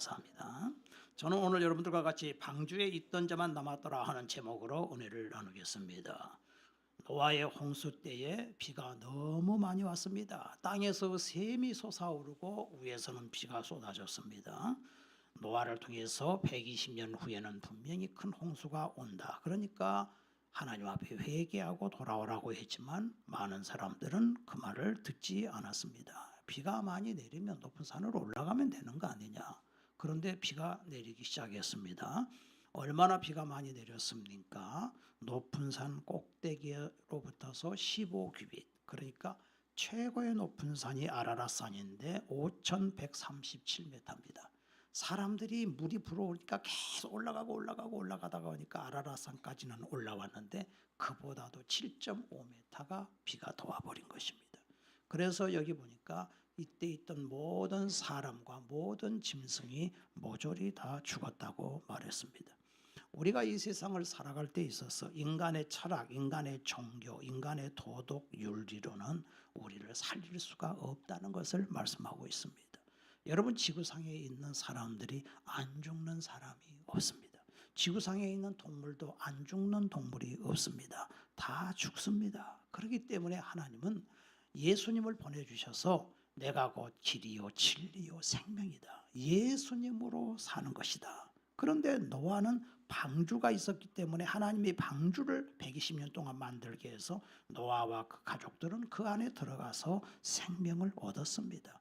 감사합니다. 저는 오늘 여러분들과 같이 방주에 있던 자만 남았더라 하는 제목으로 은혜를 나누겠습니다. 노아의 홍수 때에 비가 너무 많이 왔습니다. 땅에서 샘이 솟아오르고 위에서는 비가 쏟아졌습니다. 노아를 통해서 120년 후에는 분명히 큰 홍수가 온다. 그러니까 하나님 앞에 회개하고 돌아오라고 했지만 많은 사람들은 그 말을 듣지 않았습니다. 비가 많이 내리면 높은 산으로 올라가면 되는 거 아니냐. 그런데 비가 내리기 시작했습니다. 얼마나 비가 많이 내렸습니까? 높은 산 꼭대기로부터서 15규빗, 그러니까 최고의 높은 산이 아라랏산인데 5,137m입니다. 사람들이 물이 불어오니까 계속 올라가다가 오니까 아라랏산까지는 올라왔는데 그보다도 7.5m가 비가 더 와버린 것입니다. 그래서 여기 보니까 이때 있던 모든 사람과 모든 짐승이 모조리 다 죽었다고 말했습니다. 우리가 이 세상을 살아갈 때 있어서 인간의 철학, 인간의 종교, 인간의 도덕, 윤리로는 우리를 살릴 수가 없다는 것을 말씀하고 있습니다. 여러분, 지구상에 있는 사람들이 안 죽는 사람이 없습니다. 지구상에 있는 동물도 안 죽는 동물이 없습니다. 다 죽습니다. 그렇기 때문에 하나님은 예수님을 보내주셔서 내가 곧 길이요 진리요 생명이다. 예수님으로 사는 것이다. 그런데 노아는 방주가 있었기 때문에 하나님이 방주를 120년 동안 만들게 해서 노아와 그 가족들은 그 안에 들어가서 생명을 얻었습니다.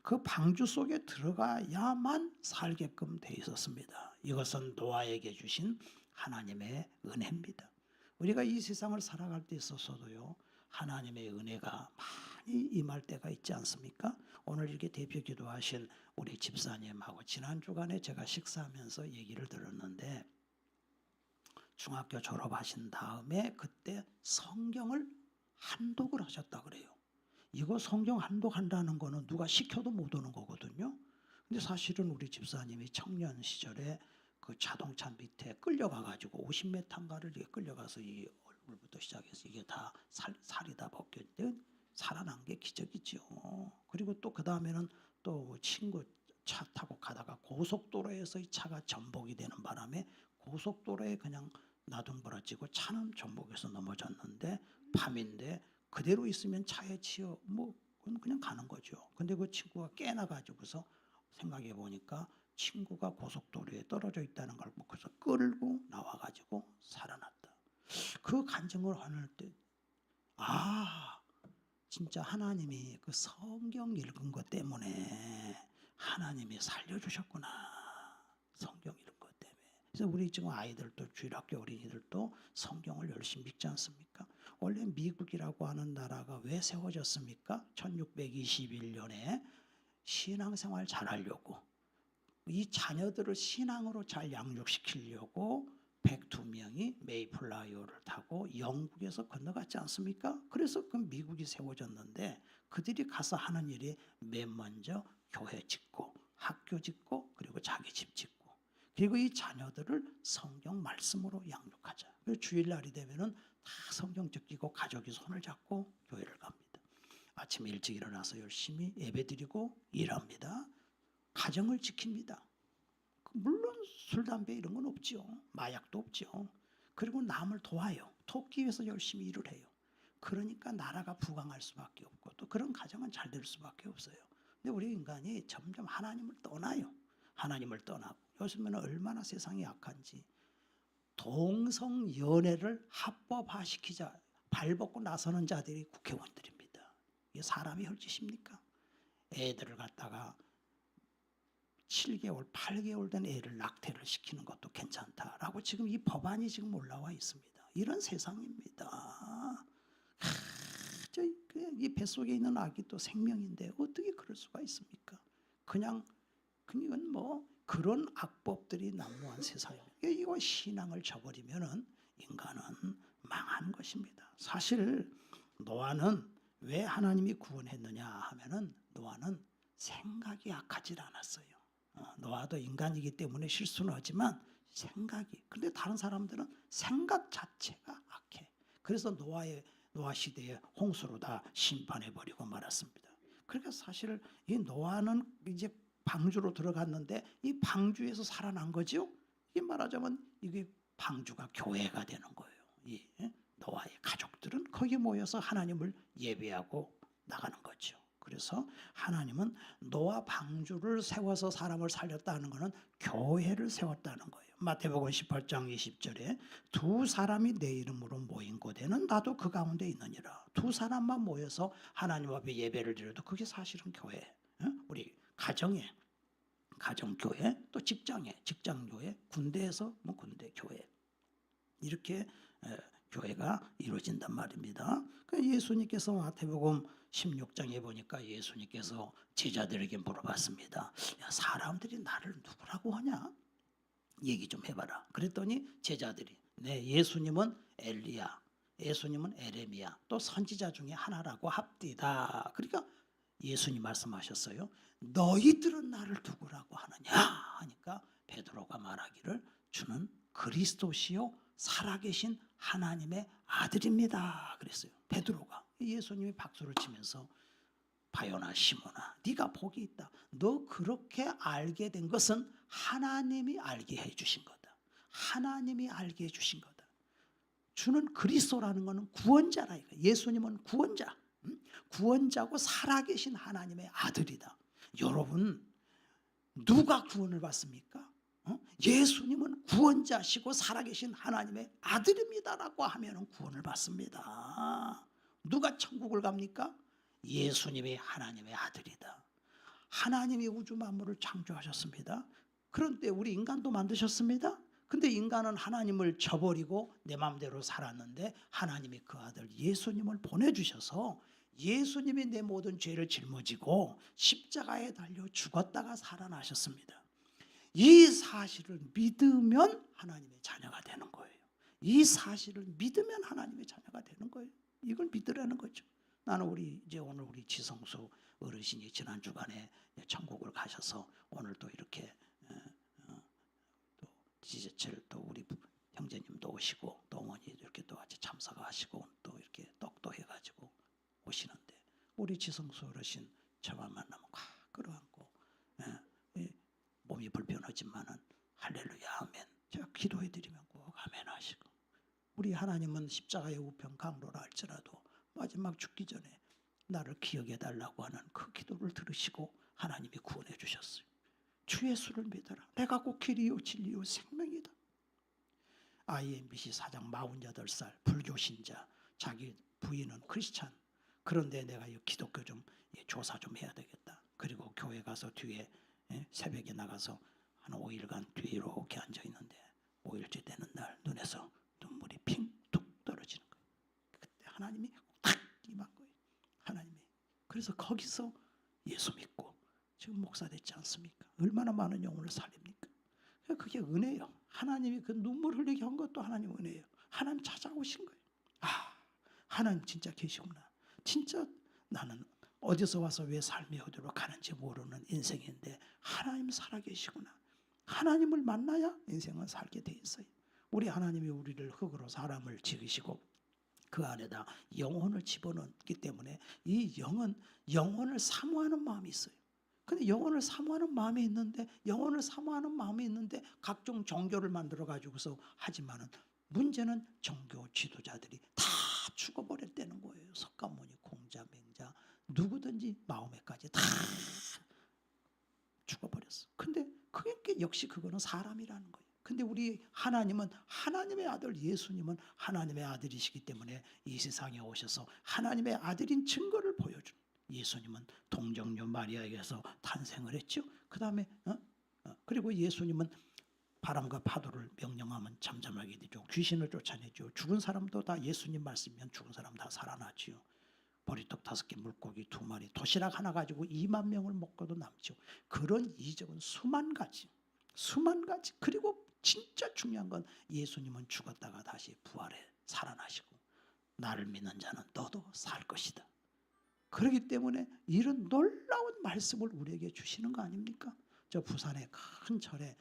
그 방주 속에 들어가야만 살게끔 돼 있었습니다. 이것은 노아에게 주신 하나님의 은혜입니다. 우리가 이 세상을 살아갈 때 있어서도요, 하나님의 은혜가 많이 임할 때가 있지 않습니까? 오늘 이렇게 대표 기도하신 우리 집사님하고 지난 주간에 제가 식사하면서 얘기를 들었는데, 중학교 졸업하신 다음에 그때 성경을 한독을 하셨다 그래요. 이거 성경 한독한다는 거는 누가 시켜도 못 오는 거거든요. 근데 사실은 우리 집사님이 청년 시절에 그 자동차 밑에 끌려가가지고 50m인가를 끌려가서 이 얼굴부터 시작해서 이게 다 살이 다 벗겼는데 살아난 게 기적이죠. 그리고 또 그 다음에는 또 친구 차 타고 가다가 고속도로에서 이 차가 전복이 되는 바람에 고속도로에 그냥 나둥버려지고 차는 전복에서 넘어졌는데 밤인데 그대로 있으면 차에 치여 그냥 가는 거죠. 근데 그 친구가 깨나가지고서 생각해 보니까 친구가 고속도로에 떨어져 있다는 걸 그래서 끌고 나와가지고 살아났다. 그 간증을 하는 때, 진짜 하나님이 그 성경 읽은 것 때문에 하나님이 살려주셨구나. 성경 읽은 것 때문에. 그래서 우리 지금 아이들도 주일학교 어린이들도 성경을 열심히 읽지 않습니까? 원래 미국이라고 하는 나라가 왜 세워졌습니까? 1621년에 신앙생활 잘하려고, 이 자녀들을 신앙으로 잘 양육시키려고 102명이 메이플라이어를 타고 영국에서 건너갔지 않습니까? 그래서 그 미국이 세워졌는데 그들이 가서 하는 일이 맨 먼저 교회 짓고 학교 짓고 그리고 자기 집 짓고 그리고 이 자녀들을 성경 말씀으로 양육하자. 그래서 주일날이 되면은 다 성경 적기고 가족이 손을 잡고 교회를 갑니다. 아침에 일찍 일어나서 열심히 예배드리고 일합니다. 가정을 지킵니다. 물론 술, 담배 이런 건 없죠. 마약도 없죠. 그리고 남을 도와요. 돕기 위해서 열심히 일을 해요. 그러니까 나라가 부강할 수밖에 없고 또 그런 가정은 잘 될 수밖에 없어요. 근데 우리 인간이 점점 하나님을 떠나요. 하나님을 떠나고 요즘에는 얼마나 세상이 약한지 동성연애를 합법화시키자 발벗고 나서는 자들이 국회의원들입니다. 이게 사람이 할 짓입니까? 애들을 갖다가 7개월, 8개월 된 애를 낙태를 시키는 것도 괜찮다라고 지금 이 법안이 지금 올라와 있습니다. 이런 세상입니다. 이 뱃속에 있는 아기 또 생명인데 어떻게 그럴 수가 있습니까? 그냥 그런 악법들이 난무한 세상입니다. 이거 신앙을 저버리면은 인간은 망한 것입니다. 사실 노아는 왜 하나님이 구원했느냐 하면은 노아는 생각이 악하지 않았어요. 노아도 인간이기 때문에 실수는 하지만 근데 다른 사람들은 생각 자체가 악해. 그래서 노아 시대에 홍수로 다 심판해 버리고 말았습니다. 그러니까 사실 이 노아는 이제 방주로 들어갔는데 이 방주에서 살아난 거죠. 이게 말하자면 이게 방주가 교회가 되는 거예요. 이 노아의 가족들은 거기 모여서 하나님을 예배하고 나가는 거죠. 그래서 하나님은 노아 방주를 세워서 사람을 살렸다는 것은 교회를 세웠다는 거예요. 마태복음 18장 20절에 두 사람이 내 이름으로 모인 곳에는 나도 그 가운데 있느니라. 두 사람만 모여서 하나님 앞에 예배를 드려도 그게 사실은 교회. 우리 가정에 가정교회, 또 직장에 직장교회, 군대에서 뭐 군대 교회, 이렇게 교회가 이루어진단 말입니다. 예수님께서 마태복음 16장에 보니까 예수님께서 제자들에게 물어봤습니다. 야, 사람들이 나를 누구라고 하냐? 얘기 좀 해봐라. 그랬더니 제자들이 네, 예수님은 엘리야, 예수님은 에레미야, 또 선지자 중에 하나라고 합디다. 그러니까 예수님 말씀하셨어요. 너희들은 나를 누구라고 하느냐 하니까 베드로가 말하기를 주는 그리스도시요 살아계신 하나님의 아들입니다. 그랬어요. 베드로가. 예수님이 박수를 치면서 바요나 시몬아 네가 복이 있다. 너 그렇게 알게 된 것은 하나님이 알게 해주신 거다. 하나님이 알게 해주신 거다. 주는 그리스도라는 것은 구원자라. 예수님은 구원자. 구원자고 살아계신 하나님의 아들이다. 여러분 누가 구원을 받습니까? 예수님은 구원자시고 살아계신 하나님의 아들입니다라고 하면 구원을 받습니다. 누가 천국을 갑니까? 예수님이 하나님의 아들이다. 하나님이 우주 만물을 창조하셨습니다. 그런데 우리 인간도 만드셨습니다. 근데 인간은 하나님을 저버리고 내 마음대로 살았는데 하나님이 그 아들 예수님을 보내주셔서 예수님이 내 모든 죄를 짊어지고 십자가에 달려 죽었다가 살아나셨습니다. 이 사실을 믿으면 하나님의 자녀가 되는 거예요. 이 사실을 믿으면 하나님의 자녀가 되는 거예요. 이걸 믿으라는 거죠. 나는 오늘 우리 지성수 어르신이 지난 주간에 천국을 가셔서 오늘 또 이렇게 또 지제철 또 우리 형제님도 오시고 또 어머니도 이렇게 또 같이 참석하시고 또 이렇게 떡도 해가지고 오시는데 우리 지성수 어르신 저만 만나면 꽉 끌어안고 몸이 불편하지만은 할렐루야 아멘. 제가 기도해드리면 꼭 아멘 하시고 우리 하나님은 십자가의 우편 강로라 할지라도 마지막 죽기 전에 나를 기억해달라고 하는 그 기도를 들으시고 하나님이 구원해 주셨어요. 주 예수를 믿어라. 내가 곧 길이요 진리요 생명이다. IMBC 사장 48살 불교 신자, 자기 부인은 크리스찬. 그런데 내가 이 기독교 좀 조사 좀 해야 되겠다. 그리고 교회 가서 뒤에 새벽에 나가서 한 5일간 뒤에 이렇게 앉아 있는데 5일째 되는 날 눈에서 눈물이 핑툭 떨어지는 거예요. 그때 하나님이 탁 임한 거예요. 하나님이. 그래서 거기서 예수 믿고 지금 목사 됐지 않습니까? 얼마나 많은 영혼을 살립니까? 그게 은혜예요. 하나님이 그 눈물 흘리게 한 것도 하나님 은혜예요. 하나님 찾아오신 거예요. 아, 하나님 진짜 계시구나. 진짜 나는 어디서 와서 왜 삶이 어디로 가는지 모르는 인생인데 하나님 살아계시구나. 하나님을 만나야 인생은 살게 돼 있어요. 우리 하나님이 우리를 흙으로 사람을 지으시고 그 안에다 영혼을 집어넣기 때문에 이 영은 영혼을 사모하는 마음이 있어요. 근데 영혼을 사모하는 마음이 있는데 각종 종교를 만들어 가지고서 하지만은 문제는 종교 지도자들이 다 죽어버렸다는 거예요. 석가모니, 공자, 맹자 누구든지 마호메까지 다 죽어버렸어. 근데 그게 역시 그거는 사람이라는 거예요. 근데 우리 하나님은 하나님의 아들 예수님은 하나님의 아들이시기 때문에 이 세상에 오셔서 하나님의 아들인 증거를 보여준 예수님은 동정녀 마리아에게서 탄생을 했죠. 그 다음에 그리고 예수님은 바람과 파도를 명령하면 잠잠하게 되죠. 귀신을 쫓아내죠. 죽은 사람도 다 예수님 말씀이면 죽은 사람 다 살아나죠. 보리떡 5개 물고기 2마리 도시락 하나 가지고 2만 명을 먹고도 남죠. 그런 이적은 수만 가지. 그리고 진짜 중요한 건 예수님은 죽었다가 다시 부활해 살아나시고 나를 믿는 자는 너도 살 것이다. 그렇기 때문에 이런 놀라운 말씀을 우리에게 주시는 거 아닙니까? 저 부산의 큰 절에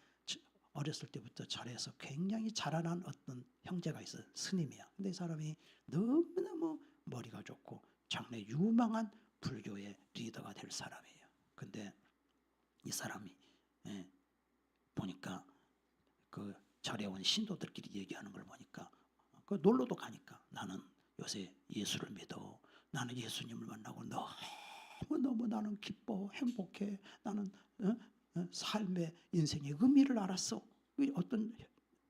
어렸을 때부터 절에서 굉장히 자라난 어떤 형제가 있어요. 스님이야. 근데 이 사람이 너무너무 머리가 좋고 장래 유망한 불교의 리더가 될 사람이에요. 근데 이 사람이 보니까 그 절에 온 신도들끼리 얘기하는 걸 보니까 그 놀러도 가니까 나는 요새 예수를 믿어. 나는 예수님을 만나고 너무 나는 기뻐 행복해. 나는 삶의 인생의 의미를 알았어. 어떤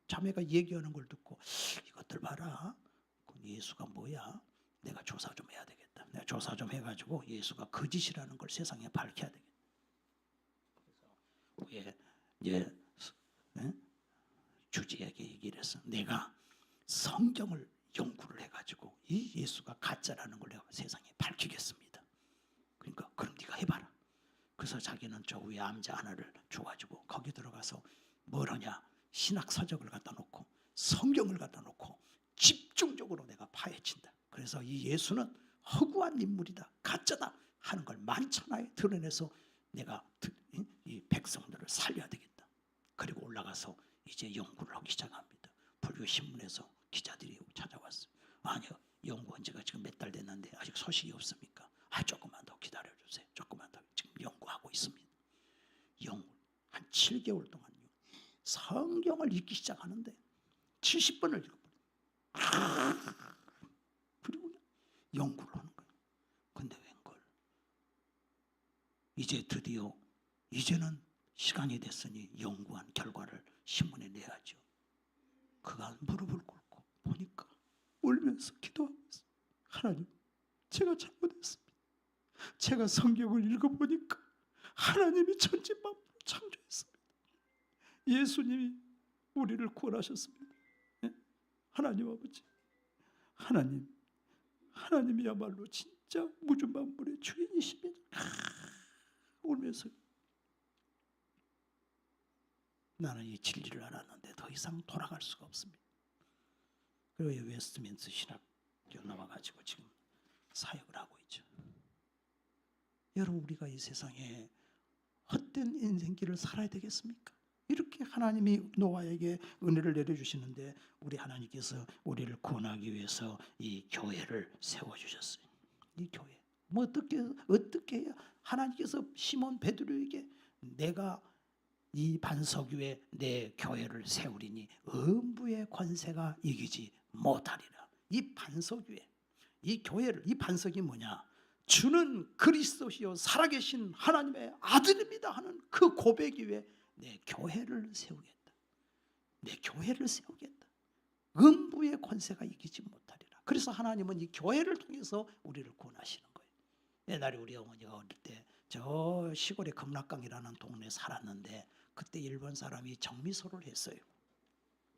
자매가 얘기하는 걸 듣고 이것들 봐라. 예수가 뭐야? 내가 조사 좀 해야 되겠다. 내가 조사 좀 해가지고 예수가 거짓이라는 걸 세상에 밝혀야 되겠다. 그래서 주지에게 얘기를 했어. 내가 성경을 연구를 해가지고 이 예수가 가짜라는 걸 내가 세상에 밝히겠습니다. 그러니까 그럼 네가 해봐라. 그래서 자기는 저 위에 암자 하나를 줘가지고 거기 들어가서 뭘 하냐? 신학 서적을 갖다 놓고 성경을 갖다 놓고 집중적으로 내가 파헤친다. 그래서 이 예수는 허구한 인물이다, 가짜다 하는 걸 만천하에 드러내서 내가 이 백성들을 살려야 되겠다. 그리고 올라가서 이제 연구를 하기 시작합니다. 불교 신문에서 기자들이 찾아왔어요. 아니요, 연구한 지가 지금 몇 달 됐는데 아직 소식이 없습니까? 조금만 더 기다려주세요. 조금만 더. 지금 연구하고 있습니다. 연구 한 7개월 동안 성경을 읽기 시작하는데 70번을 읽어버려요. 그리고 연구를 하는 거예요. 근데 웬걸 이제 드디어 이제는 시간이 됐으니 연구한 결과를 신문에 내야죠. 그가 무릎을 꿇고 보니까 울면서 기도하고 있어요. 하나님, 제가 잘못했습니다. 제가 성경을 읽어보니까 하나님이 천지 만물을 창조했습니다. 예수님이 우리를 구원하셨습니다. 하나님 아버지, 하나님이야말로 진짜 우주 만물의 주인이십니다. 울면서 나는 이 진리를 알았는데 더 이상 돌아갈 수가 없습니다. 그리고 웨스트민스 신학교 나와가지고 지금 사역을 하고 있죠. 여러분, 우리가 이 세상에 헛된 인생길을 살아야 되겠습니까? 이렇게 하나님이 노아에게 은혜를 내려주시는데 우리 하나님께서 우리를 구원하기 위해서 이 교회를 세워주셨어요. 이 교회 뭐 어떻게 해야 하나님께서 시몬 베드로에게 내가 이 반석 위에 내 교회를 세우리니 음부의 권세가 이기지 못하리라. 이 반석 위에 이 교회를, 이 반석이 뭐냐? 주는 그리스도시요 살아계신 하나님의 아들입니다 하는 그 고백 위에 내 교회를 세우겠다. 내 교회를 세우겠다. 음부의 권세가 이기지 못하리라. 그래서 하나님은 이 교회를 통해서 우리를 구원하시는 거예요. 옛날에 우리 어머니가 어릴 때 저 시골의 금락강이라는 동네에 살았는데 그때 일본 사람이 정미소를 했어요.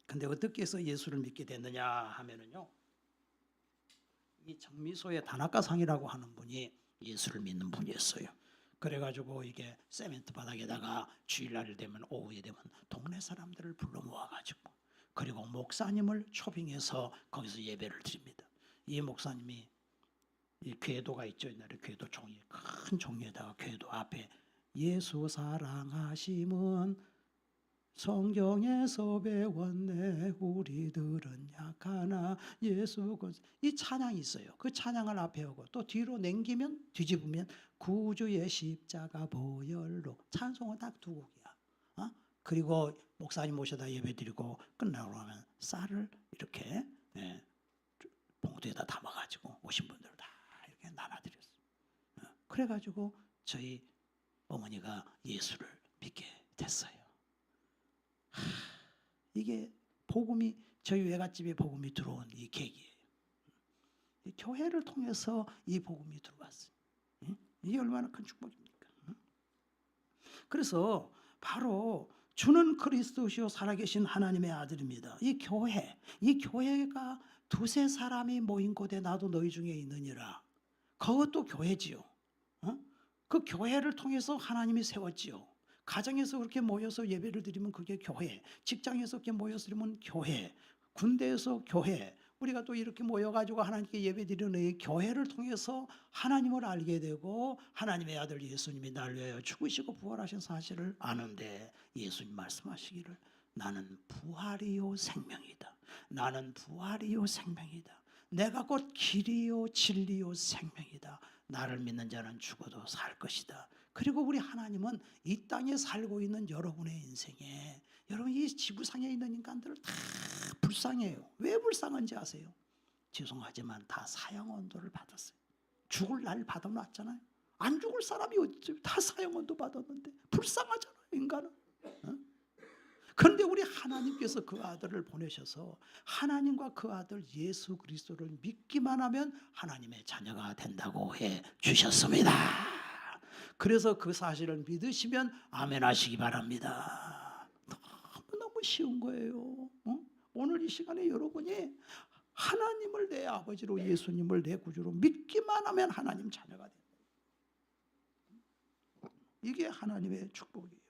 근데 어떻게 해서 예수를 믿게 됐느냐 하면은요, 이 정미소의 다나카상이라고 하는 분이 예수를 믿는 분이었어요. 그래가지고 이게 세멘트 바닥에다가 주일날 되면 오후에 되면 동네 사람들을 불러 모아가지고 그리고 목사님을 초빙해서 거기서 예배를 드립니다. 이 목사님이 이 궤도가 있죠. 옛날에 궤도 종이, 큰 종이에다가 궤도 앞에 예수 사랑하심은 성경에서 배웠네 우리들은 약하나 예수 이 찬양이 있어요. 그 찬양을 앞에 하고 또 뒤로 넘기면 뒤집으면 구주의 십자가 보혈로 찬송은 딱 두 곡이야. 그리고 목사님 모셔다 예배드리고 끝나고 하면 쌀을 이렇게 봉투에다 담아가지고 오신 분들 다 이렇게 나눠드렸어요. 그래가지고 저희 어머니가 예수를 믿게 됐어요. 이게 복음이 저희 외갓집에 복음이 들어온 이 계기예요. 이 교회를 통해서 이 복음이 들어왔어요. 이게 얼마나 큰 축복입니까? 그래서 바로 주는 그리스도시요 살아계신 하나님의 아들입니다. 이 교회가 두세 사람이 모인 곳에 나도 너희 중에 있느니라. 그것도 교회지요. 그 교회를 통해서 하나님이 세웠지요. 가정에서 그렇게 모여서 예배를 드리면 그게 교회, 직장에서 그렇게 모여서 드리면 교회, 군대에서 교회, 우리가 또 이렇게 모여가지고 하나님께 예배 드리는 이 교회를 통해서 하나님을 알게 되고 하나님의 아들 예수님이 날 위하여 죽으시고 부활하신 사실을 아는데 예수님 말씀하시기를 나는 부활이요 생명이다. 나는 부활이요 생명이다. 내가 곧 길이요 진리요 생명이다. 나를 믿는 자는 죽어도 살 것이다. 그리고 우리 하나님은 이 땅에 살고 있는 여러분의 인생에, 여러분 이 지구상에 있는 인간들을 다 불쌍해요. 왜 불쌍한지 아세요? 죄송하지만 다 사형언도를 받았어요. 죽을 날 받아놨잖아요. 안 죽을 사람이 어디 있어요? 다 사형언도 받았는데 불쌍하잖아요, 인간은. 그런데 우리 하나님께서 그 아들을 보내셔서 하나님과 그 아들 예수 그리스도를 믿기만 하면 하나님의 자녀가 된다고 해 주셨습니다. 그래서 그 사실을 믿으시면 아멘 하시기 바랍니다. 너무너무 쉬운 거예요. 오늘 이 시간에 여러분이 하나님을 내 아버지로, 예수님을 내 구주로 믿기만 하면 하나님 자녀가 된다. 이게 하나님의 축복이에요.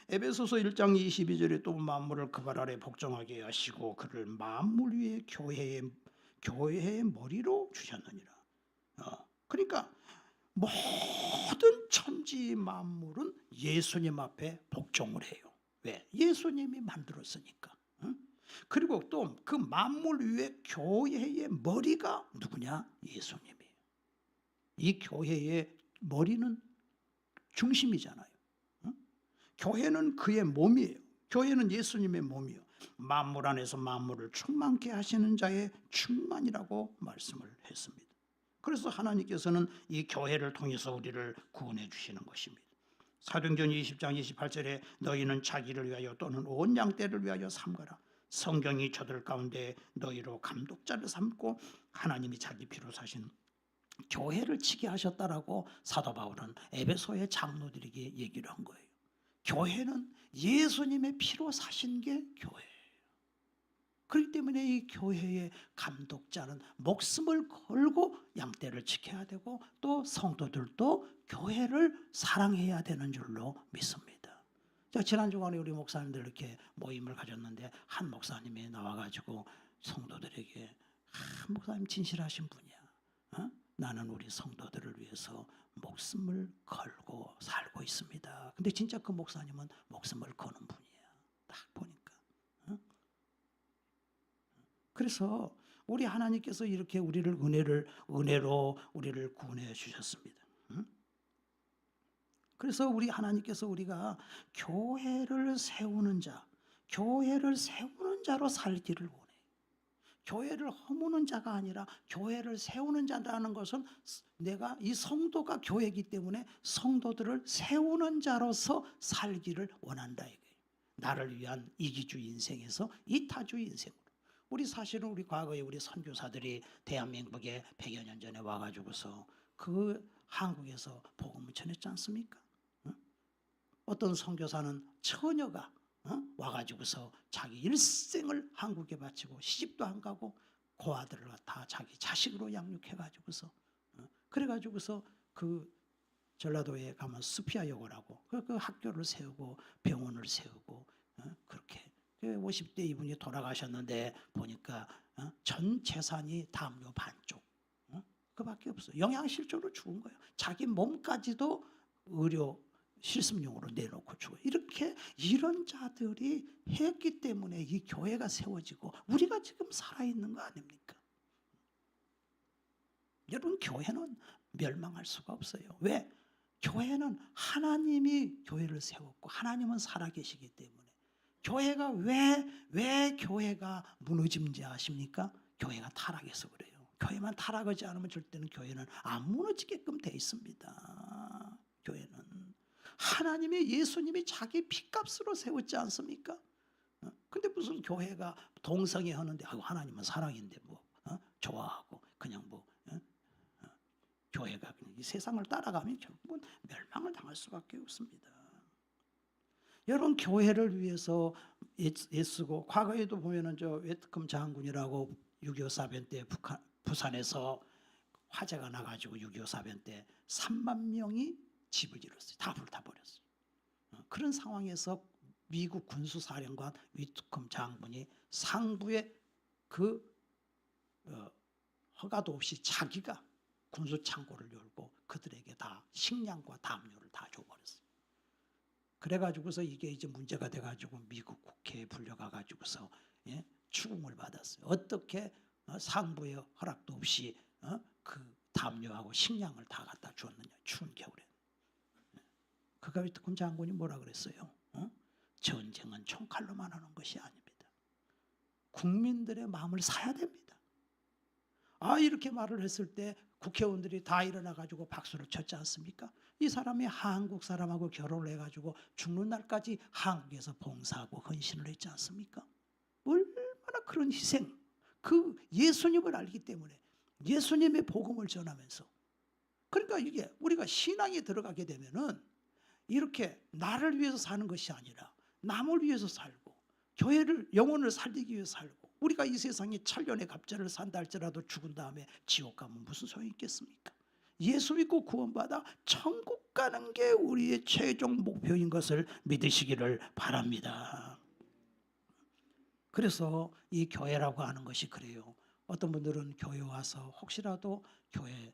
에베소서 1장 22절에 또 만물을 그 발 아래 복종하게 하시고 그를 만물 위에 교회의 머리로 주셨느니라. 그러니까 모든 천지 만물은 예수님 앞에 복종을 해요. 왜? 예수님이 만들었으니까. 그리고 또 그 만물 위에 교회의 머리가 누구냐? 예수님이에요. 이 교회의 머리는 중심이잖아요. 교회는 그의 몸이에요. 교회는 예수님의 몸이요. 만물 안에서 만물을 충만케 하시는 자의 충만이라고 말씀을 했습니다. 그래서 하나님께서는 이 교회를 통해서 우리를 구원해 주시는 것입니다. 사도행전 20장 28절에 너희는 자기를 위하여 또는 온 양떼를 위하여 삼가라. 성경이 저들 가운데 너희로 감독자를 삼고 하나님이 자기 피로 사신 교회를 치게 하셨다라고 사도 바울은 에베소의 장로들에게 얘기를 한 거예요. 교회는 예수님의 피로 사신 게 교회예요. 그렇기 때문에 이 교회의 감독자는 목숨을 걸고 양떼를 지켜야 되고 또 성도들도 교회를 사랑해야 되는 줄로 믿습니다. 지난 주간에 우리 목사님들 이렇게 모임을 가졌는데 한 목사님이 나와가지고 성도들에게 목사님 진실하신 분이야. 나는 우리 성도들을 위해서 목숨을 걸고 살고 있습니다. 근데 진짜 그 목사님은 목숨을 거는 분이야. 딱 보니까. 그래서 우리 하나님께서 이렇게 우리를 은혜로 우리를 구원해 주셨습니다. 그래서 우리 하나님께서 우리가 교회를 세우는 자로 살기를 원해요. 교회를 허무는 자가 아니라 교회를 세우는 자라는 것은 내가 이 성도가 교회이기 때문에 성도들을 세우는 자로서 살기를 원한다 이거예요. 나를 위한 이기주의 인생에서 이타주의 인생으로. 우리 사실은 우리 과거에 우리 선교사들이 대한민국에 100여 년 전에 와가지고서 그 한국에서 복음을 전했지 않습니까? 어떤 선교사는 처녀가 와가지고서 자기 일생을 한국에 바치고 시집도 안 가고 그 아들을 다 자기 자식으로 양육해가지고서 그래가지고서 그 전라도에 가면 수피아 여고라고 그 학교를 세우고 병원을 세우고 그렇게 50대 이분이 돌아가셨는데 보니까 전 재산이 담요 반쪽 그밖에 없어요. 영양실조로 죽은 거예요. 자기 몸까지도 의료 실습용으로 내놓고 죽어요. 이런 자들이 했기 때문에 이 교회가 세워지고 우리가 지금 살아있는 거 아닙니까? 여러분 교회는 멸망할 수가 없어요. 왜? 교회는 하나님이 교회를 세웠고 하나님은 살아계시기 때문에 교회가 왜 교회가 무너짐지 아십니까? 교회가 타락해서 그래요. 교회만 타락하지 않으면 절대는 교회는 안 무너지게끔 돼 있습니다. 교회는 하나님이 예수님이 자기 피값으로 세웠지 않습니까? 근데 무슨 교회가 동성애 하는데 하나님은 사랑인데 좋아하고 그냥 교회가 그냥 이 세상을 따라가면 결국은 멸망을 당할 수밖에 없습니다. 여러분 교회를 위해서 애쓰고 과거에도 보면은 저 웨트컴 장군이라고 6.25 사변 때 부산에서 화재가 나가지고 6.25 사변 때 3만 명이 집을 잃었어요. 다 불타버렸어요. 그런 상황에서 미국 군수사령관 웨트컴 장군이 상부에 허가도 없이 자기가 군수창고를 열고 그들에게 다 식량과 담요를 다 줘버렸어요. 그래가지고서 이게 이제 문제가 돼가지고 미국 국회에 불려가가지고서 추궁을 받았어요. 어떻게 상부의 허락도 없이 그 담요하고 식량을 다 갖다 주었느냐 추운 겨울에. 그가위 특검 장군이 뭐라 그랬어요? 전쟁은 총칼로만 하는 것이 아닙니다. 국민들의 마음을 사야 됩니다. 이렇게 말을 했을 때 국회의원들이 다 일어나 가지고 박수를 쳤지 않습니까? 이 사람이 한국 사람하고 결혼을 해가지고 죽는 날까지 한국에서 봉사하고 헌신을 했지 않습니까? 얼마나 그런 희생, 그 예수님을 알기 때문에 예수님의 복음을 전하면서, 그러니까 이게 우리가 신앙에 들어가게 되면은 이렇게 나를 위해서 사는 것이 아니라 남을 위해서 살고 교회를, 영혼을 살리기 위해서 살고, 우리가 이 세상에 천년의 갑절을 산다 할지라도 죽은 다음에 지옥 가면 무슨 소용이 있겠습니까? 예수 믿고 구원받아 천국 가는 게 우리의 최종 목표인 것을 믿으시기를 바랍니다. 그래서 이 교회라고 하는 것이 그래요. 어떤 분들은 교회 와서 혹시라도 교회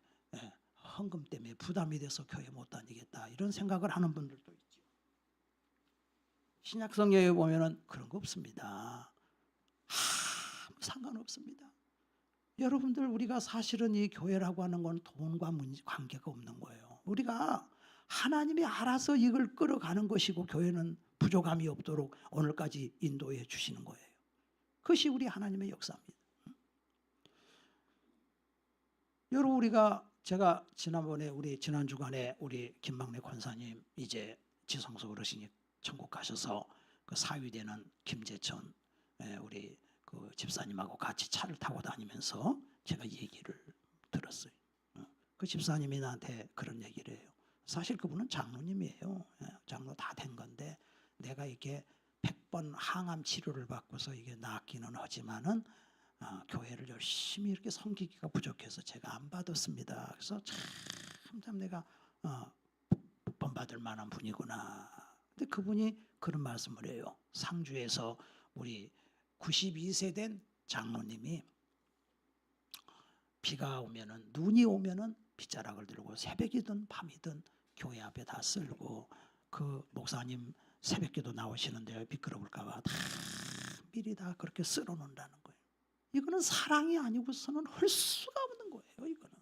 헌금 때문에 부담이 돼서 교회 못 다니겠다 이런 생각을 하는 분들도 있죠. 신약 성경에 보면은 그런 거 없습니다. 아무 상관없습니다. 여러분들, 우리가 사실은 이 교회라고 하는 건 돈과 관계가 없는 거예요. 우리가 하나님이 알아서 이걸 끌어가는 것이고, 교회는 부족함이 없도록 오늘까지 인도해 주시는 거예요. 그것이 우리 하나님의 역사입니다. 여러분, 제가 지난번에 지난 주간에 우리 김막래 권사님 이제 지성소 어르신이 천국 가셔서 그 사위되는 김재천 우리 그 집사님하고 같이 차를 타고 다니면서 제가 얘기를 들었어요. 그 집사님이 나한테 그런 얘기를 해요. 사실 그분은 장로님이에요. 장로 다 된 건데 내가 이게 100번 항암 치료를 받고서 이게 낫기는 하지만은 교회를 열심히 이렇게 섬기기가 부족해서 제가 안 받았습니다. 그래서 참 내가 본받을 만한 분이구나. 근데 그분이 그런 말씀을 해요. 상주에서 우리 92세 된 장로님이 비가 오면은, 눈이 오면은 빗자락을 들고 새벽이든 밤이든 교회 앞에 다 쓸고, 그 목사님 새벽기도 나오시는데 미끄러울까봐 다 미리 다 그렇게 쓸어 놓는다는 거예요. 이거는 사랑이 아니고서는 할 수가 없는 거예요. 이거는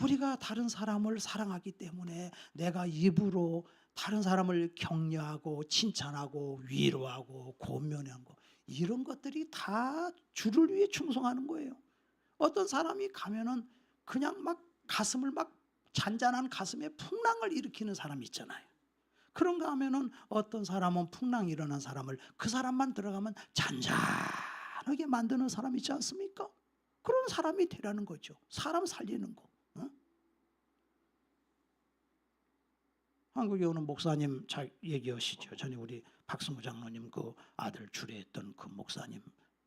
우리가 다른 사람을 사랑하기 때문에 내가 입으로 다른 사람을 격려하고 칭찬하고 위로하고 권면하는 거, 이런 것들이 다 주를 위해 충성하는 거예요. 어떤 사람이 가면은 그냥 막 가슴을 막 잔잔한 가슴에 풍랑을 일으키는 사람이 있잖아요. 그런가 하면은 어떤 사람은 풍랑 일어난 사람을, 그 사람만 들어가면 잔잔하게 만드는 사람이 있지 않습니까? 그런 사람이 되라는 거죠. 사람 살리는 거. 한국에 오는 목사님 잘 얘기하시죠. 전에 우리 박승우 장로님 그 아들 주례했던 그 목사님,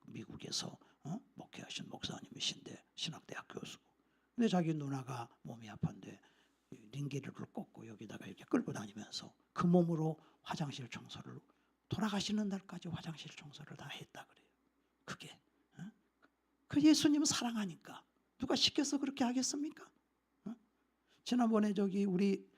미국에서 목회하신 목사님이신데 신학대학 교수고. 근데 자기 누나가 몸이 아픈데 링게르를 꽂고 여기다가 이렇게 끌고 다니면서 그 몸으로 화장실 청소를, 돌아가시는 날까지 화장실 청소를 다 했다 그래요. 그게 그 예수님 사랑하니까 누가 시켜서 그렇게 하겠습니까? 지난번에 저기 우리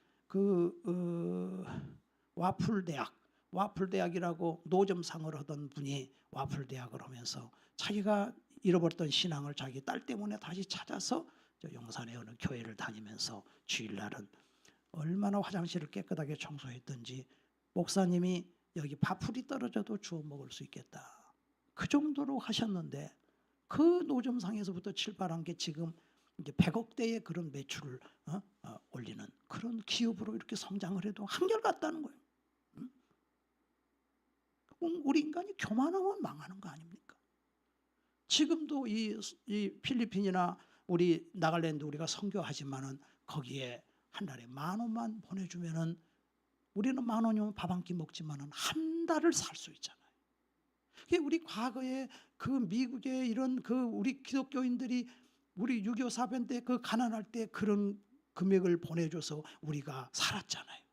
와플대학이라고 노점상을 하던 분이 와플대학을 하면서 자기가 잃어버렸던 신앙을 자기 딸 때문에 다시 찾아서 저 용산의 어느 교회를 다니면서 주일날은 얼마나 화장실을 깨끗하게 청소했던지, 목사님이 여기 밥풀이 떨어져도 주워 먹을 수 있겠다 그 정도로 하셨는데, 그 노점상에서부터 출발한 게 지금 이제 100억대의 그런 매출을 올리는 그런 기업으로 이렇게 성장을 해도 한결같다는 거예요. 우리 인간이 교만하면 망하는 거 아닙니까? 지금도 이 필리핀이나 우리 나갈랜드 우리가 선교하지만은 거기에 한 달에 10,000원만 보내주면은 우리는 10,000원이면 밥 한 끼 먹지만은 한 달을 살 수 있잖아요. 우리 과거에 그 미국의 이런 그 우리 기독교인들이 우리 6.25 사변 때 그 가난할 때 그런 금액을 보내줘서 우리가 살았잖아요.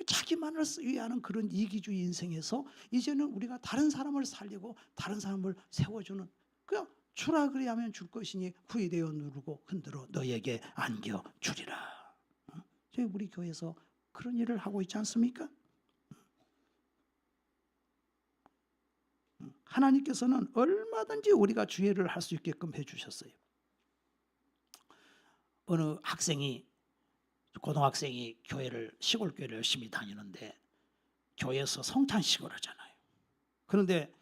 자기만을 위하는 그런 이기주의 인생에서 이제는 우리가 다른 사람을 살리고 다른 사람을 세워주는, 그냥 주라 그리하면 줄 것이니 후이되어 누르고 흔들어 너에게 안겨주리라. 저희 우리 교회에서 그런 일을 하고 있지 않습니까? 하나님께서는 얼마든지 우리가 주의를 할 수 있게끔 해주셨어요. 어느 학생이 고등학생이 시골 교회를 열심히 다니는데 교회에서 성찬식을 하잖아요. 그런데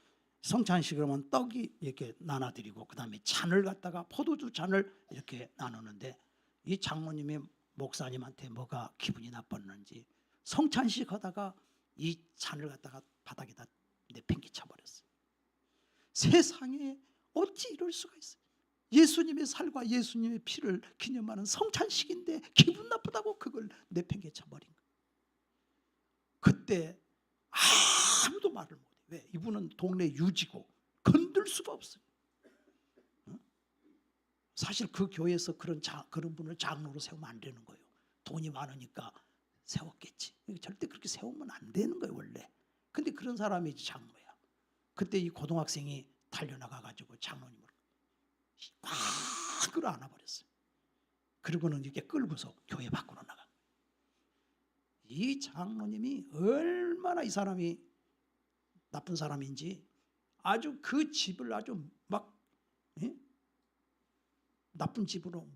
성찬식을 하면 떡이 이렇게 나눠드리고 그다음에 잔을 갖다가 포도주 잔을 이렇게 나누는데 이 장로님이 목사님한테 뭐가 기분이 나빴는지 성찬식 하다가 이 잔을 갖다가 바닥에다 내팽개쳐 버렸어요. 세상에 어찌 이럴 수가 있어요. 예수님의 살과 예수님의 피를 기념하는 성찬식인데 기분 나쁘다고 그걸 내팽개쳐 버린 거예요. 그때 아무도 말을 못해. 왜? 이분은 동네 유지고 건들 수가 없어요. 사실 그 교회에서 그런 분을 장로로 세우면 안 되는 거예요. 돈이 많으니까 세웠겠지. 절대 그렇게 세우면 안 되는 거예요 원래. 근데 그런 사람이 장로야. 그때 이 고등학생이 달려나가 가지고 장로님을 꽉 끌어안아 버렸어요. 그리고는 이렇게 끌고서 교회 밖으로 나가. 이 장로님이 얼마나 이 사람이 나쁜 사람인지 아주 그 집을 아주 막 나쁜 집으로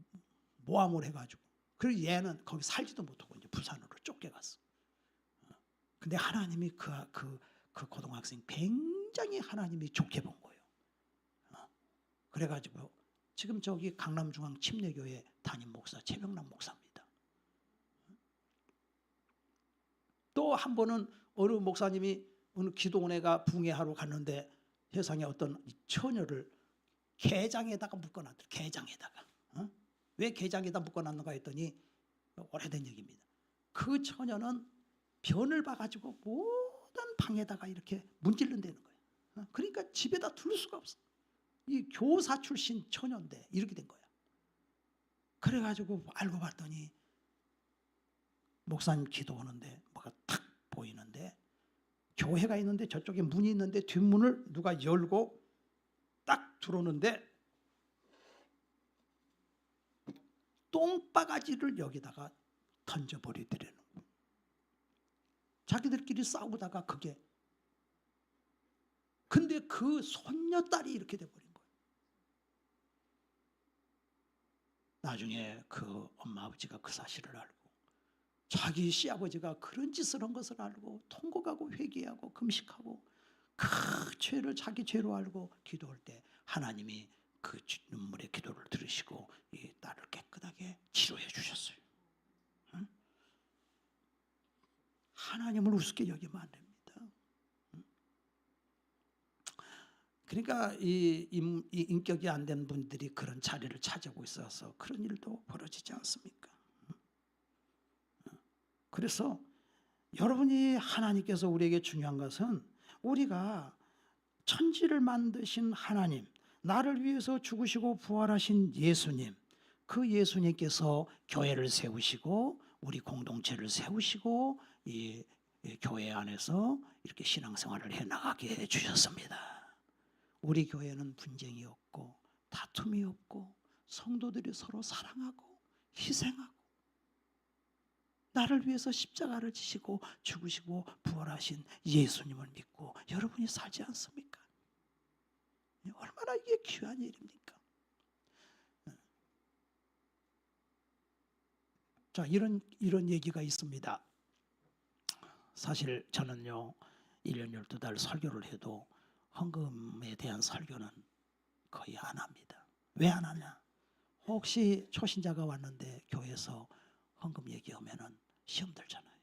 모함을 해가지고 그리고 얘는 거기 살지도 못하고 이제 부산으로 쫓겨갔어. 근데 하나님이 그 고등학생 굉장히 하나님이 좋게 본 거예요. 그래가지고 지금 저기 강남중앙 침례교회 담임 목사 최병남 목사입니다. 또 한 번은 어느 목사님이 어느 기도원회가 붕괴하러 갔는데 세상에 어떤 처녀를 게장에다가 묶어놨더라. 게장에다가. 왜 게장에다 묶어놨는가 했더니 오래된 얘기입니다. 그 처녀는 변을 봐가지고 모든 방에다가 이렇게 문질른다는 거예요. 그러니까 집에다 둘 수가 없어. 이 교사 출신 처녀인데 이렇게 된 거야. 그래가지고 알고 봤더니 목사님 기도하는데 뭐가 탁 보이는데 교회가 있는데 저쪽에 문이 있는데 뒷문을 누가 열고 딱 들어오는데 똥바가지를 여기다가 던져버리더라는 거예요. 자기들끼리 싸우다가 그게 근데 그 손녀딸이 이렇게 돼버린 거예요. 나중에 그 엄마 아버지가 그 사실을 알고 자기 시아버지가 그런 짓을 한 것을 알고 통곡하고 회개하고 금식하고 그 죄를 자기 죄로 알고 기도할 때 하나님이 그 눈물의 기도를 들으시고 이 딸을 깨끗하게 치료해 주셨어요. 응? 하나님을 우습게 여기면 안 됩니다. 응? 그러니까 이 인격이 안 된 분들이 그런 자리를 차지하고 있어서 그런 일도 벌어지지 않습니까? 그래서 여러분이 하나님께서 우리에게 중요한 것은 우리가 천지를 만드신 하나님, 나를 위해서 죽으시고 부활하신 예수님, 그 예수님께서 교회를 세우시고 우리 공동체를 세우시고 이 교회 안에서 이렇게 신앙생활을 해나가게 해주셨습니다. 우리 교회는 분쟁이 없고 다툼이 없고 성도들이 서로 사랑하고 희생하고 나를 위해서 십자가를 지시고 죽으시고 부활하신 예수님을 믿고 여러분이 살지 않습니까? 얼마나 이게 귀한 일입니까? 자, 이런 얘기가 있습니다. 사실 저는요 1년 12달 설교를 해도 헌금에 대한 설교는 거의 안 합니다. 왜 안 하냐? 혹시 초신자가 왔는데 교회에서 헌금 얘기하면은 시험 들잖아요.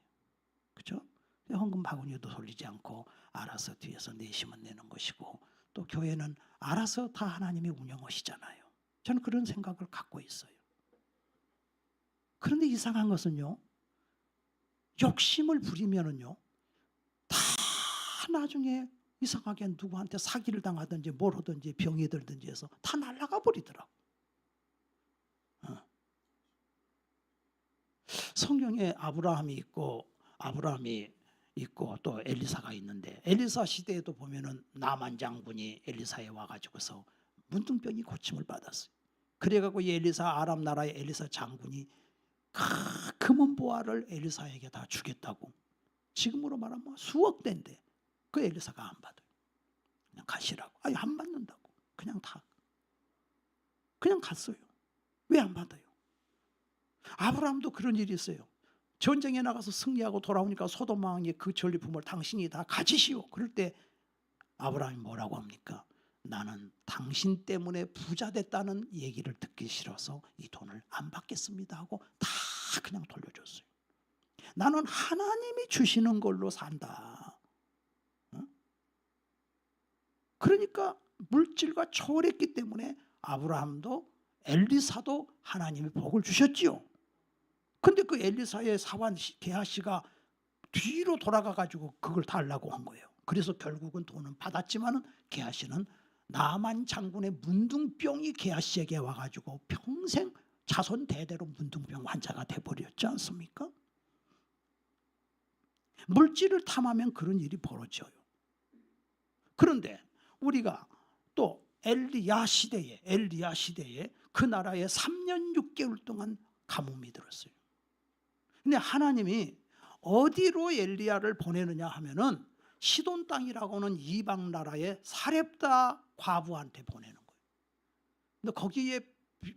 그렇죠? 헌금 바구니도 돌리지 않고 알아서 뒤에서 내시면 내는 것이고 또 교회는 알아서 다 하나님이 운영하시잖아요. 저는 그런 생각을 갖고 있어요. 그런데 이상한 것은요. 욕심을 부리면은요. 다 나중에 이상하게 누구한테 사기를 당하든지 뭘 하든지 병이 들든지 해서 다 날아가 버리더라고. 성경에 아브라함이 있고 또 엘리사가 있는데 엘리사 시대에도 보면은 나만 장군이 엘리사에 와가지고서 문둥병이 고침을 받았어요. 그래갖고 이 엘리사 아람 나라의 엘리사 장군이 금은 보화를 엘리사에게 다 주겠다고 지금으로 말하면 수억 대인데 그 엘리사가 안 받아요. 그냥 가시라고. 아니 안 받는다고. 그냥 갔어요. 왜 안 받아요? 아브라함도 그런 일이 있어요. 전쟁에 나가서 승리하고 돌아오니까 소돔 왕이 그 전리품을 당신이 다 가지시오. 그럴 때 아브라함이 뭐라고 합니까? 나는 당신 때문에 부자 됐다는 얘기를 듣기 싫어서 이 돈을 안 받겠습니다 하고 다 그냥 돌려줬어요. 나는 하나님이 주시는 걸로 산다. 그러니까 물질과 초월했기 때문에 아브라함도 엘리사도 하나님이 복을 주셨지요. 근데 그 엘리사의 사환 게하시가 뒤로 돌아가 가지고 그걸 달라고 한 거예요. 그래서 결국은 돈은 받았지만은 게하시는 나만 장군의 문둥병이 게하시에게 와가지고 평생 자손 대대로 문둥병 환자가 돼버렸지 않습니까? 물질을 탐하면 그런 일이 벌어져요. 그런데 우리가 또 엘리야 시대에 그 나라에 3년 6개월 동안 가뭄이 들었어요. 근데 하나님이 어디로 엘리야를 보내느냐 하면은 시돈 땅이라고는 이방 나라의 사렙다 과부한테 보내는 거예요. 너 거기에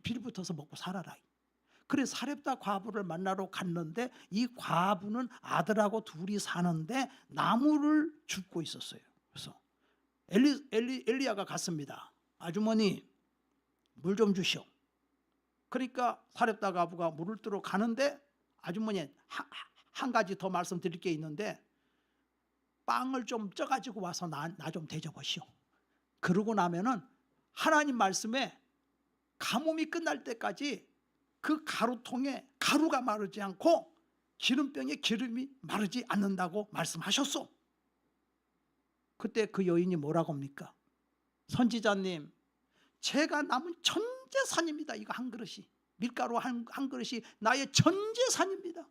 빌붙어서 먹고 살아라. 그래서 사렙다 과부를 만나러 갔는데 이 과부는 아들하고 둘이 사는데 나무를 줍고 있었어요. 그래서 엘리야가 갔습니다. 아주머니 물 좀 주시오. 그러니까 사렙다 과부가 물을 뜨러 가는데 아주머니 한 가지 더 말씀드릴 게 있는데 빵을 좀 쪄가지고 와서 나 좀 대접하시오. 그러고 나면은 하나님 말씀에 가뭄이 끝날 때까지 그 가루통에 가루가 마르지 않고 기름병에 기름이 마르지 않는다고 말씀하셨소. 그때 그 여인이 뭐라고 합니까? 선지자님, 제가 남은 전재산입니다. 이거 한 그릇이, 밀가루 한 그릇이 나의 전재산입니다.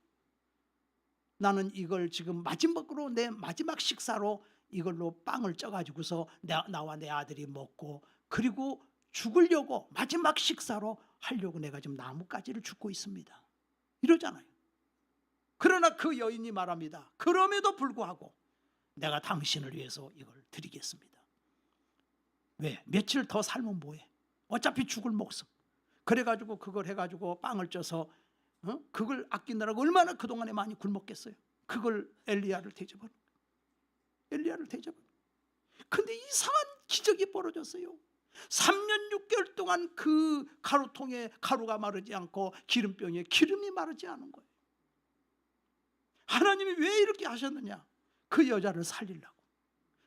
나는 이걸 지금 마지막으로 내 마지막 식사로 이걸로 빵을 쪄가지고서 나와 내 아들이 먹고 그리고 죽으려고 마지막 식사로 하려고 내가 지금 나뭇가지를 줍고 있습니다. 이러잖아요. 그러나 그 여인이 말합니다. 그럼에도 불구하고 내가 당신을 위해서 이걸 드리겠습니다. 왜? 며칠 더 살면 뭐해? 어차피 죽을 목숨. 그래가지고 그걸 해가지고 빵을 쪄서 그걸 아끼느라고 얼마나 그동안에 많이 굶었겠어요. 그걸 엘리야를 대접하는 거예요. 엘리야를 대접하는 거예요. 근데 이상한 기적이 벌어졌어요. 3년 6개월 동안 그 가루통에 가루가 마르지 않고 기름병에 기름이 마르지 않은 거예요. 하나님이 왜 이렇게 하셨느냐? 그 여자를 살리려고.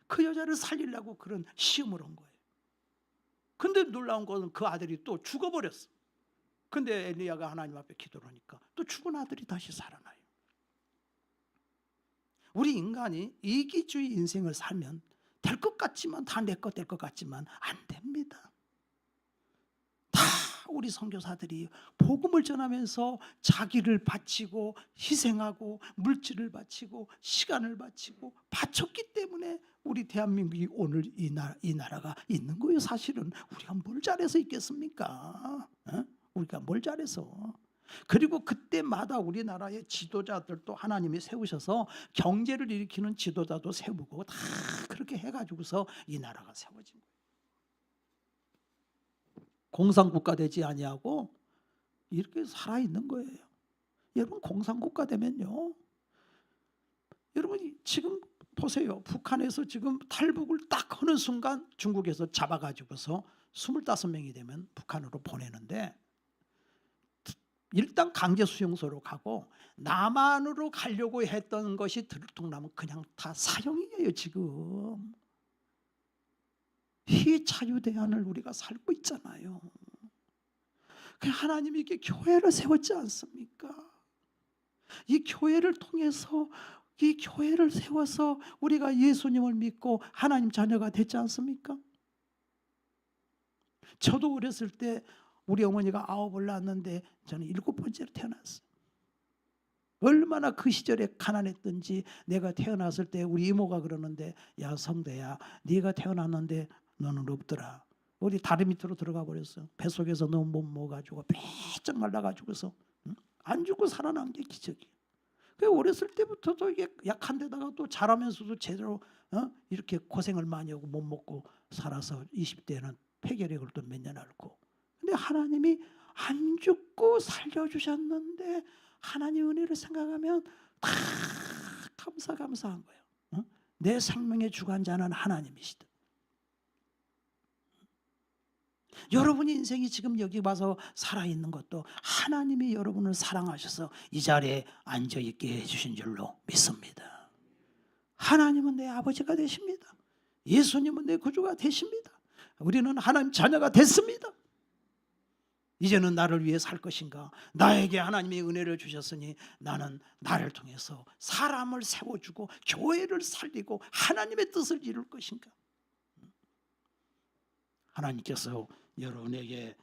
그 여자를 살리려고 그런 시험을 한 거예요. 근데 놀라운 것은 그 아들이 또 죽어버렸어. 근데 엘리야가 하나님 앞에 기도를 하니까 또 죽은 아들이 다시 살아나요. 우리 인간이 이기주의 인생을 살면 될 것 같지만 다 내 것 될 것 같지만 안 됩니다. 다 우리 선교사들이 복음을 전하면서 자기를 바치고 희생하고 물질을 바치고 시간을 바치고 바쳤기 때문에 우리 대한민국이 오늘 이 나라가 있는 거예요. 사실은 우리가 뭘 잘해서 있겠습니까? 우리가 뭘 잘해서. 그리고 그때마다 우리나라의 지도자들도 하나님이 세우셔서 경제를 일으키는 지도자도 세우고 다 그렇게 해가지고서 이 나라가 세워진 거예요. 공산국가 되지 아니하고 이렇게 살아있는 거예요. 여러분 공산국가 되면요, 여러분 지금 보세요. 북한에서 지금 탈북을 딱 하는 순간 중국에서 잡아가지고서 25명이 되면 북한으로 보내는데 일단 강제 수용소로 가고 남한으로 가려고 했던 것이 들통나면 그냥 다 사형이에요. 지금 이 자유대안을 우리가 살고 있잖아요. 하나님이 이렇게 교회를 세웠지 않습니까? 이 교회를 통해서 이 교회를 세워서 우리가 예수님을 믿고 하나님 자녀가 됐지 않습니까? 저도 어렸을 때 우리 어머니가 9을 낳았는데 저는 7번째로 태어났어요. 얼마나 그 시절에 가난했던지 내가 태어났을 때 우리 이모가 그러는데 야 성대야 네가 태어났는데 너는 없더라. 우리 다리 밑으로 들어가 버렸어. 뱃속에서 너무 못 먹어가지고 배쩍 말라가지고서 안 죽고 살아난 게 기적이에요. 어렸을 때부터도 이게 약한 데다가 또 자라면서도 제대로 이렇게 고생을 많이 하고 못 먹고 살아서 20대에는 폐결핵을 또 몇 년 앓고. 근데 하나님이 안 죽고 살려주셨는데 하나님 은혜를 생각하면 다 감사한 거예요. 내 생명의 주관자는 하나님이시다. 여러분의 인생이 지금 여기 와서 살아있는 것도 하나님이 여러분을 사랑하셔서 이 자리에 앉아있게 해주신 줄로 믿습니다. 하나님은 내 아버지가 되십니다. 예수님은 내 구주가 되십니다. 우리는 하나님 자녀가 됐습니다. 이제는 나를 위해 살 것인가? 나에게 하나님의 은혜를 주셨으니 나는 나를 통해서 사람을 세워주고 교회를 살리고 하나님의 뜻을 이룰 것인가? 하나님께서 여러분에게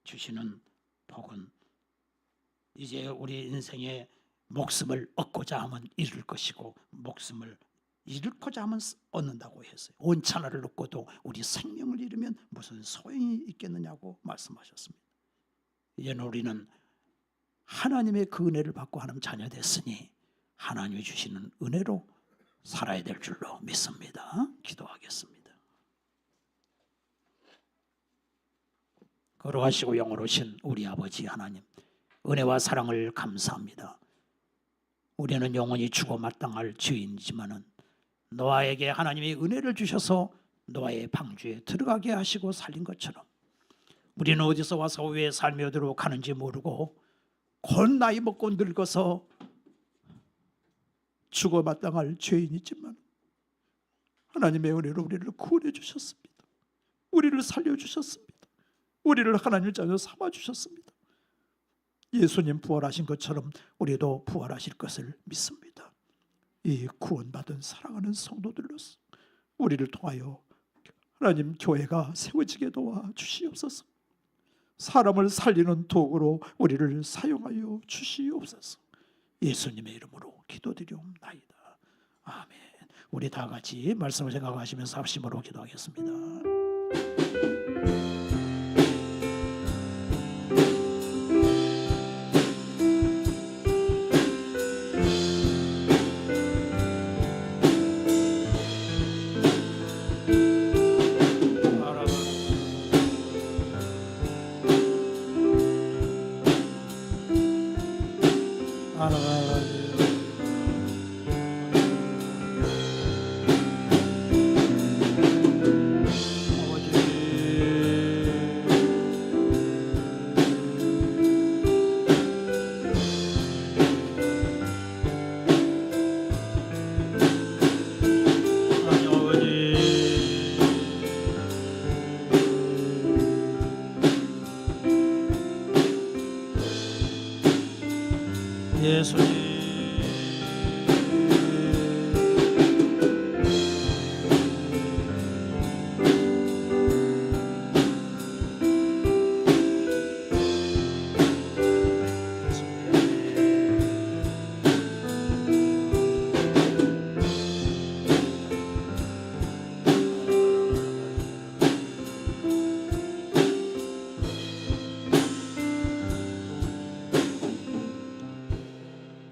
주시는 복은 이제 우리 인생의 목숨을 얻고자 하면 잃을 것이고 목숨을 잃고자 하면 얻는다고 했어요. 온 천하를 얻고도 우리 생명을 잃으면 무슨 소용이 있겠느냐고 말씀하셨습니다. 이제는 우리는 하나님의 그 은혜를 받고 하나님 자녀 됐으니 하나님이 주시는 은혜로 살아야 될 줄로 믿습니다. 기도하겠습니다. 거룩하시고 영원하신 우리 아버지 하나님, 은혜와 사랑을 감사합니다. 우리는 영원히 죽어 마땅할 죄인이지만은 노아에게 하나님이 은혜를 주셔서 노아의 방주에 들어가게 하시고 살린 것처럼 우리는 어디서 와서 왜 삶이 어디로 가는지 모르고 곧 나이 먹고 늙어서 죽어 마땅할 죄인이지만 하나님의 은혜로 우리를 구원해 주셨습니다. 우리를 살려주셨습니다. 우리를 하나님 자녀 삼아주셨습니다. 예수님 부활하신 것처럼 우리도 부활하실 것을 믿습니다. 이 구원받은 사랑하는 성도들로서 우리를 통하여 하나님 교회가 세워지게 도와 주시옵소서. 사람을 살리는 도구로 우리를 사용하여 주시옵소서. 예수님의 이름으로 기도드리옵나이다. 아멘. 우리 다 같이 말씀을 생각하시면서 합심으로 기도하겠습니다. 예수님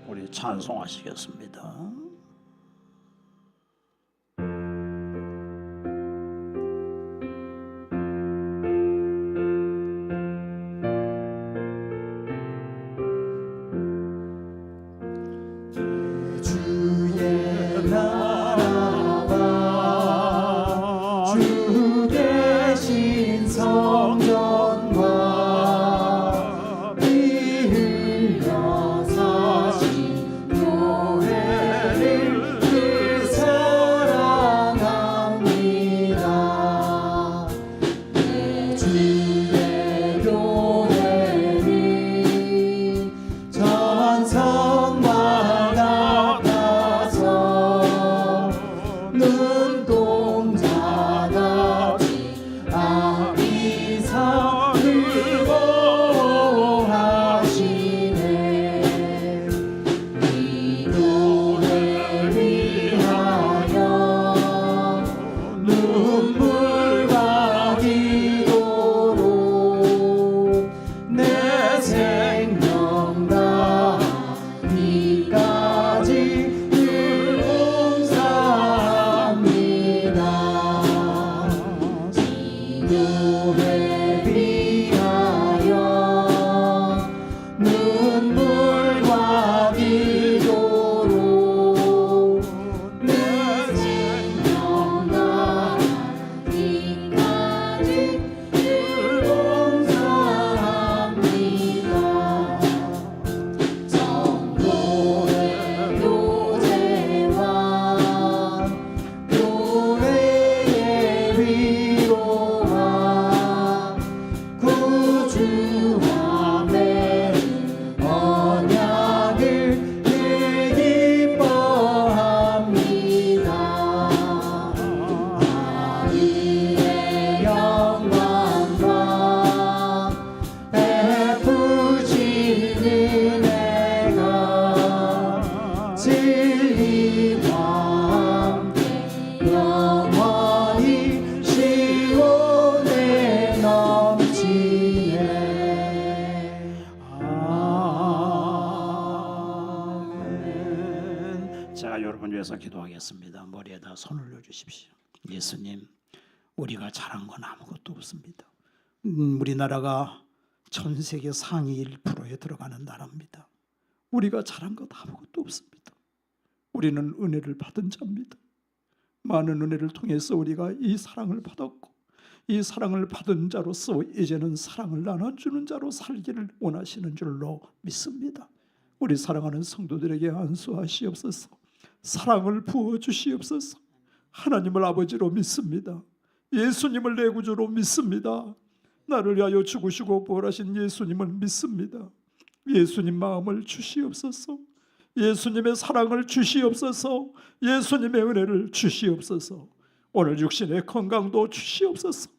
우리 찬송하시겠습니다. 피 흘려 사신 교회 진리와 함께 영원히 시온에 넘치네. 아멘. 자, 여러분 위해서 기도하겠습니다. 머리에다 손을 올려주십시오. 예수님, 우리가 잘한 건 아무것도 없습니다. 우리나라가 전 세계 상위 1%에 들어가는 나라입니다. 우리가 잘한 것 아무것도 없습니다. 우리는 은혜를 받은 자입니다. 많은 은혜를 통해서 우리가 이 사랑을 받았고, 이 사랑을 받은 자로서 이제는 사랑을 나눠주는 자로 살기를 원하시는 줄로 믿습니다. 우리 사랑하는 성도들에게 안수하시옵소서. 사랑을 부어주시옵소서. 하나님을 아버지로 믿습니다. 예수님을 내 구주로 믿습니다. 나를 위하여 죽으시고 부활하신 예수님을 믿습니다. 예수님 마음을 주시옵소서. 예수님의 사랑을 주시옵소서. 예수님의 은혜를 주시옵소서. 오늘 육신의 건강도 주시옵소서.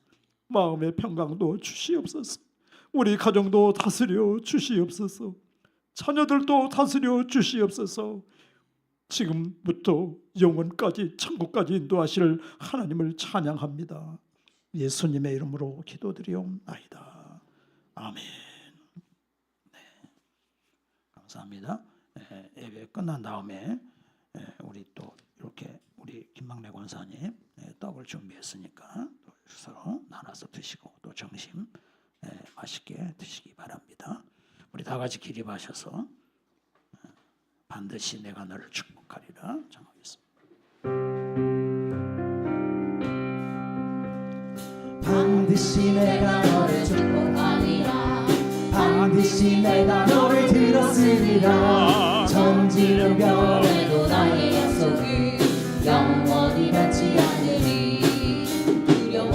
마음의 평강도 주시옵소서. 우리 가정도 다스려 주시옵소서. 자녀들도 다스려 주시옵소서. 지금부터 영원까지 천국까지 인도하실 하나님을 찬양합니다. 예수님의 이름으로 기도드리옵나이다. 아멘. 네, 감사합니다. 예배 끝난 다음에 우리 또 이렇게 우리 김막래 권사님 떡을 준비했으니까 서로 나눠서 드시고 또 점심 맛있게 드시기 바랍니다. 우리 다 같이 기립하셔서 반드시 내가 너를 축복하리라 정하겠습니다. 반드시 내가 너를 축복하리라. 반드시 내가 너를 들었으리라. 천지를 변해도 나의 약속은 영원히 변치 않으리. 두려워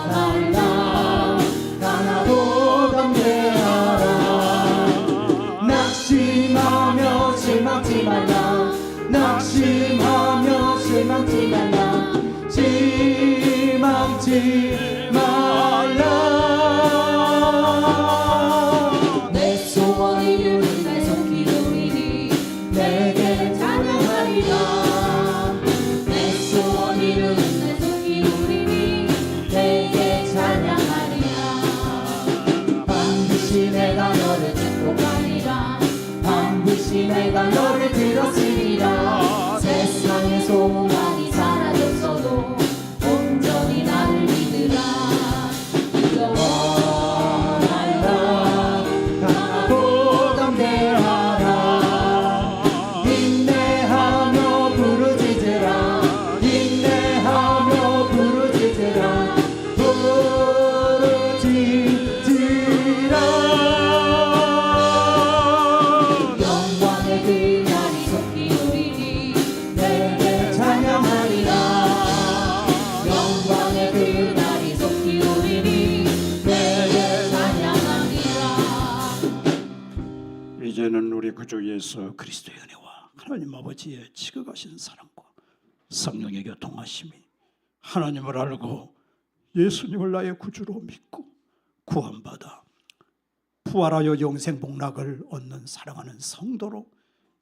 말라. 강하고 담대하라. 낙심하며 실망치 말라. 낙심하며 실망치 말라. 실망치 말라. 내 소원이 이루는 날 속히 이루리니 내게 찬양하리라. 내 소원이 이루는 날 속히 이루리니 내게 찬양하리라. 반드시 내가 너를 축복하리라. 반드시 내가 너를 들었으리라. 세상의 소망이 사라졌어도 온전히 나를 믿으라. 두려워 말라. 강하고 담대하라. 인내하며 부르짖으라. 인내하며 부르짖으라. 부르짖으라. 영광의 그날이 속히 오리니 내게 찬양하리라. 영광의 그날이 속히 오리니 내게 찬양하리라. 이제는 우리 구주 예수 그리스도의 은혜와 하나님 아버지의 지극하신 사랑과 성령의 교통하심이 하나님을 알고 예수님을 나의 구주로 믿고 구원받아 부활하여 영생 복락을 얻는 사랑하는 성도로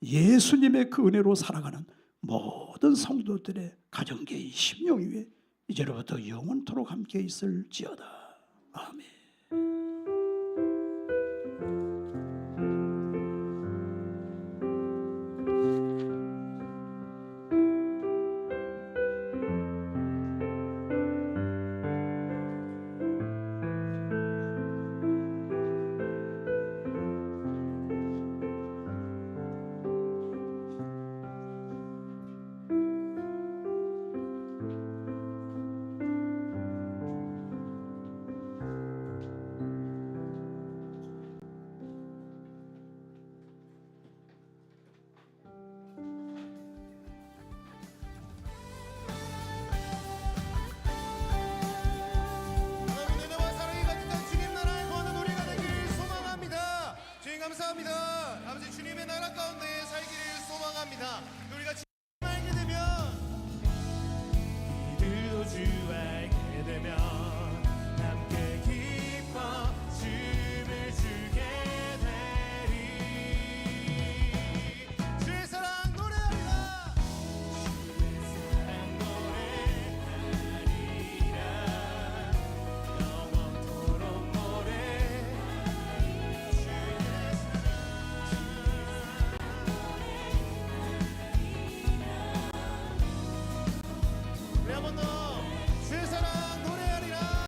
예수님의 그 은혜로 살아가는 모든 성도들의 가정계의 심령 위에 이제로부터 영원토록 함께 있을지어다. 아멘. 감사합니다. 아버지 주님의 나라 가운데 살기를 소망합니다. 우리가 알게 되면 이들도 주 알게 되면